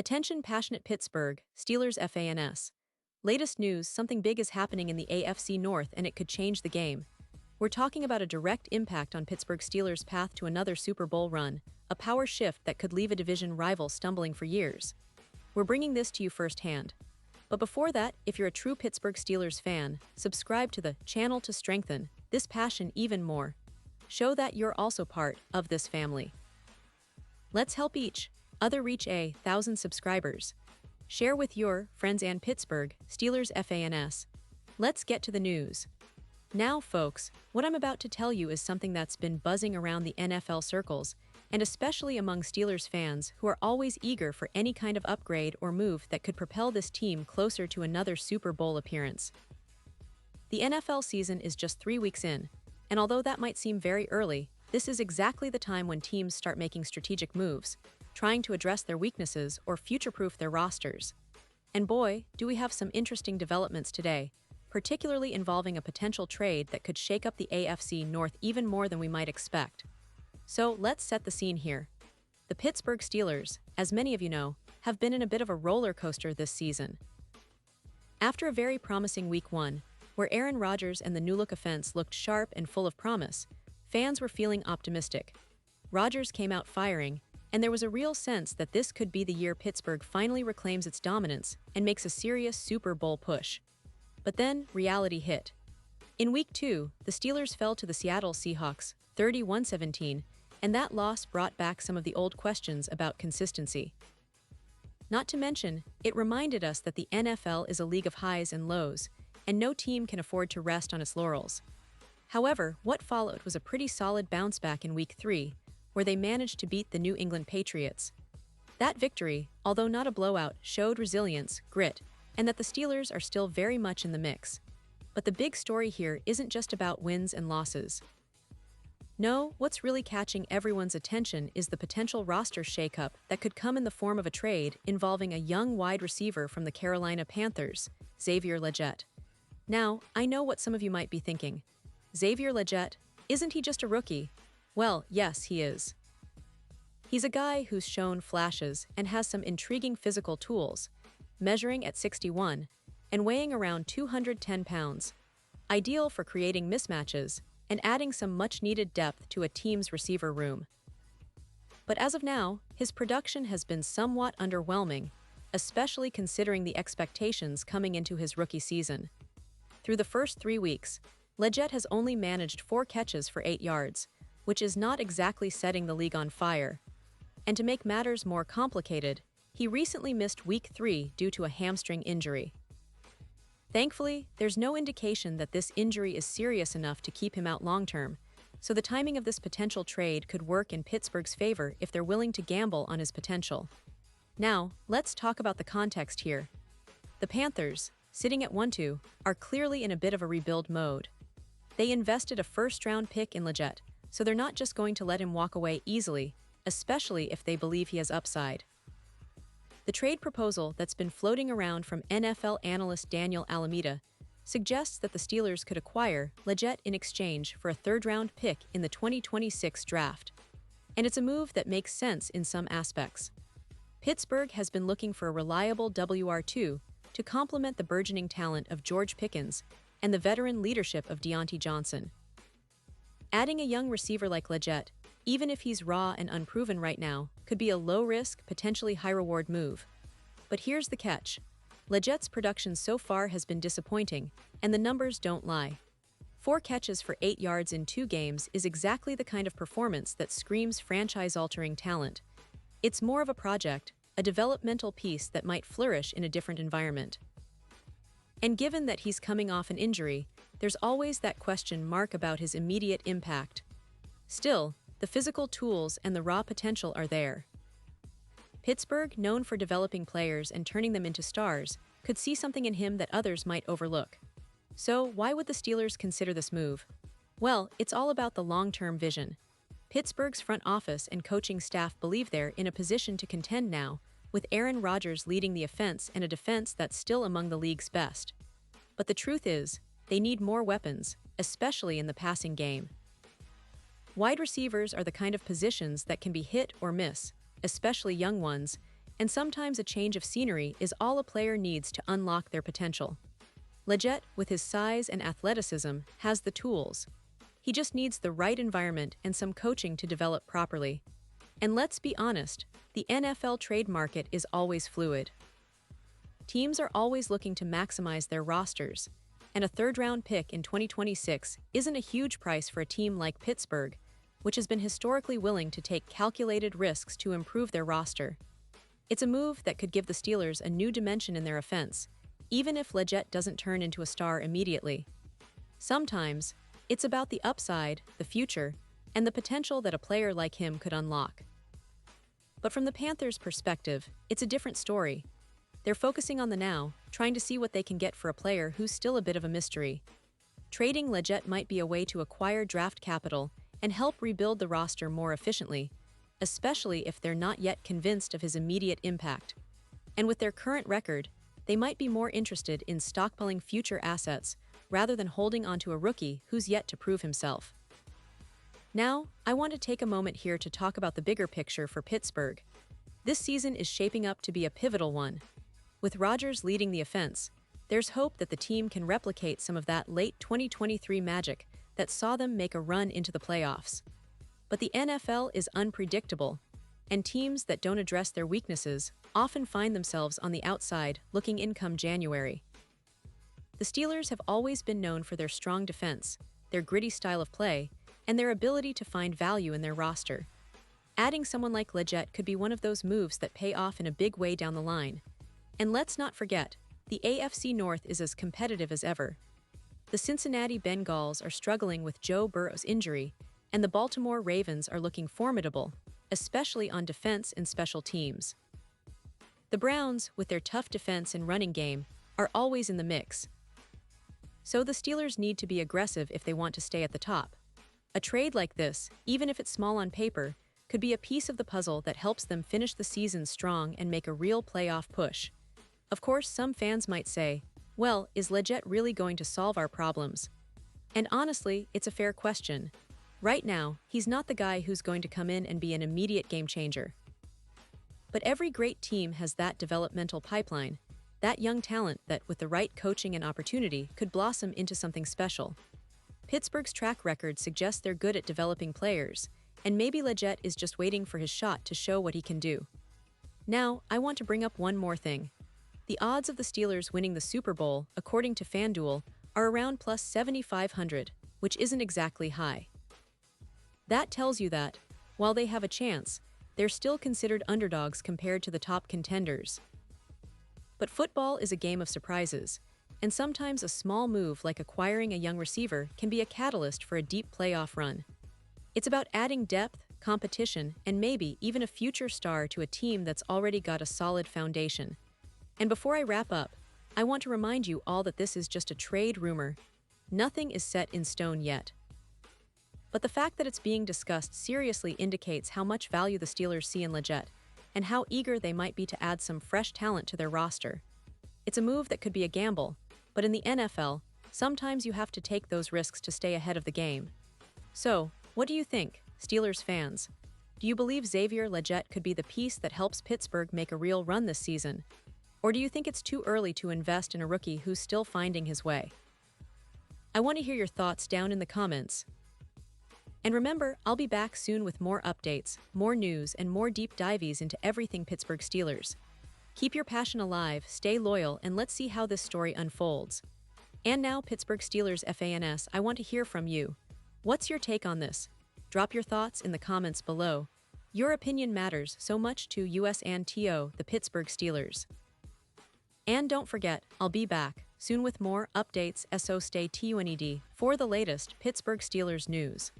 Attention passionate Pittsburgh Steelers fans. Latest news, something big is happening in the AFC North and it could change the game. We're talking about a direct impact on Pittsburgh Steelers' path to another Super Bowl run, a power shift that could leave a division rival stumbling for years. We're bringing this to you firsthand. But before that, if you're a true Pittsburgh Steelers fan, subscribe to the channel to strengthen this passion even more. Show that you're also part of this family. Let's help each other reach 1,000 subscribers. Share with your friends and Pittsburgh Steelers fans. Let's get to the news. Now, folks, what I'm about to tell you is something that's been buzzing around the NFL circles, and especially among Steelers fans who are always eager for any kind of upgrade or move that could propel this team closer to another Super Bowl appearance. The NFL season is just 3 weeks in, and although that might seem very early, this is exactly the time when teams start making strategic moves, trying to address their weaknesses or future-proof their rosters. And boy, do we have some interesting developments today, particularly involving a potential trade that could shake up the AFC North even more than we might expect. So let's set the scene here. The Pittsburgh Steelers, as many of you know, have been in a bit of a roller coaster this season. After a very promising Week 1, where Aaron Rodgers and the new-look offense looked sharp and full of promise, fans were feeling optimistic. Rodgers came out firing, and there was a real sense that this could be the year Pittsburgh finally reclaims its dominance and makes a serious Super Bowl push. But then, reality hit. In Week 2, the Steelers fell to the Seattle Seahawks, 31-17, and that loss brought back some of the old questions about consistency. Not to mention, it reminded us that the NFL is a league of highs and lows, and no team can afford to rest on its laurels. However, what followed was a pretty solid bounce back in Week 3, where they managed to beat the New England Patriots. That victory, although not a blowout, showed resilience, grit, and that the Steelers are still very much in the mix. But the big story here isn't just about wins and losses. No, what's really catching everyone's attention is the potential roster shakeup that could come in the form of a trade involving a young wide receiver from the Carolina Panthers, Xavier Legette. Now, I know what some of you might be thinking. Xavier Legette, isn't he just a rookie? Well, yes, he is. He's a guy who's shown flashes and has some intriguing physical tools, measuring at 6'1" and weighing around 210 pounds, ideal for creating mismatches and adding some much-needed depth to a team's receiver room. But as of now, his production has been somewhat underwhelming, especially considering the expectations coming into his rookie season. Through the first 3 weeks, Legette has only managed 4 catches for 8 yards, which is not exactly setting the league on fire. And to make matters more complicated, he recently missed Week 3 due to a hamstring injury. Thankfully, there's no indication that this injury is serious enough to keep him out long-term, so the timing of this potential trade could work in Pittsburgh's favor if they're willing to gamble on his potential. Now, let's talk about the context here. The Panthers, sitting at 1-2, are clearly in a bit of a rebuild mode. They invested a first-round pick in Legette, so they're not just going to let him walk away easily, especially if they believe he has upside. The trade proposal that's been floating around from NFL analyst Daniel Alameda suggests that the Steelers could acquire Legette in exchange for a third-round pick in the 2026 draft. And it's a move that makes sense in some aspects. Pittsburgh has been looking for a reliable WR2 to complement the burgeoning talent of George Pickens and the veteran leadership of Deontay Johnson. Adding a young receiver like Legette, even if he's raw and unproven right now, could be a low-risk, potentially high-reward move. But here's the catch. Legette's production so far has been disappointing, and the numbers don't lie. 4 catches for 8 yards in 2 games is exactly the kind of performance that screams franchise-altering talent. It's more of a project, a developmental piece that might flourish in a different environment. And given that he's coming off an injury, there's always that question mark about his immediate impact. Still, the physical tools and the raw potential are there. Pittsburgh, known for developing players and turning them into stars, could see something in him that others might overlook. So, why would the Steelers consider this move? Well, it's all about the long-term vision. Pittsburgh's front office and coaching staff believe they're in a position to contend now, with Aaron Rodgers leading the offense and a defense that's still among the league's best. But the truth is, they need more weapons, especially in the passing game. Wide receivers are the kind of positions that can be hit or miss, especially young ones, and sometimes a change of scenery is all a player needs to unlock their potential. Legette, with his size and athleticism, has the tools. He just needs the right environment and some coaching to develop properly. And let's be honest, the NFL trade market is always fluid. Teams are always looking to maximize their rosters, and a third-round pick in 2026 isn't a huge price for a team like Pittsburgh, which has been historically willing to take calculated risks to improve their roster. It's a move that could give the Steelers a new dimension in their offense, even if Legette doesn't turn into a star immediately. Sometimes, it's about the upside, the future, and the potential that a player like him could unlock. But from the Panthers' perspective, it's a different story. They're focusing on the now, trying to see what they can get for a player who's still a bit of a mystery. Trading Legette might be a way to acquire draft capital and help rebuild the roster more efficiently, especially if they're not yet convinced of his immediate impact. And with their current record, they might be more interested in stockpiling future assets rather than holding onto a rookie who's yet to prove himself. Now, I want to take a moment here to talk about the bigger picture for Pittsburgh. This season is shaping up to be a pivotal one. With Rodgers leading the offense, there's hope that the team can replicate some of that late 2023 magic that saw them make a run into the playoffs. But the NFL is unpredictable, and teams that don't address their weaknesses often find themselves on the outside looking in come January. The Steelers have always been known for their strong defense, their gritty style of play, and their ability to find value in their roster. Adding someone like Legette could be one of those moves that pay off in a big way down the line. And let's not forget, the AFC North is as competitive as ever. The Cincinnati Bengals are struggling with Joe Burrow's injury, and the Baltimore Ravens are looking formidable, especially on defense and special teams. The Browns, with their tough defense and running game, are always in the mix. So the Steelers need to be aggressive if they want to stay at the top. A trade like this, even if it's small on paper, could be a piece of the puzzle that helps them finish the season strong and make a real playoff push. Of course, some fans might say, well, is Legette really going to solve our problems? And honestly, it's a fair question. Right now, he's not the guy who's going to come in and be an immediate game changer. But every great team has that developmental pipeline, that young talent that, with the right coaching and opportunity, could blossom into something special. Pittsburgh's track record suggests they're good at developing players, and maybe Legette is just waiting for his shot to show what he can do. Now, I want to bring up one more thing. The odds of the Steelers winning the Super Bowl, according to FanDuel, are around plus 7,500, which isn't exactly high. That tells you that, while they have a chance, they're still considered underdogs compared to the top contenders. But football is a game of surprises, and sometimes a small move like acquiring a young receiver can be a catalyst for a deep playoff run. It's about adding depth, competition, and maybe even a future star to a team that's already got a solid foundation. And before I wrap up, I want to remind you all that this is just a trade rumor. Nothing is set in stone yet. But the fact that it's being discussed seriously indicates how much value the Steelers see in Legette, and how eager they might be to add some fresh talent to their roster. It's a move that could be a gamble, but in the NFL, sometimes you have to take those risks to stay ahead of the game. So, what do you think, Steelers fans? Do you believe Xavier Legette could be the piece that helps Pittsburgh make a real run this season? Or do you think it's too early to invest in a rookie who's still finding his way? I want to hear your thoughts down in the comments. And remember, I'll be back soon with more updates, more news, and more deep dives into everything Pittsburgh Steelers. Keep your passion alive, stay loyal, and let's see how this story unfolds. And now, Pittsburgh Steelers fans, I want to hear from you. What's your take on this? Drop your thoughts in the comments below. Your opinion matters so much to us and to the Pittsburgh Steelers. And don't forget, I'll be back soon with more updates, so stay tuned for the latest Pittsburgh Steelers news.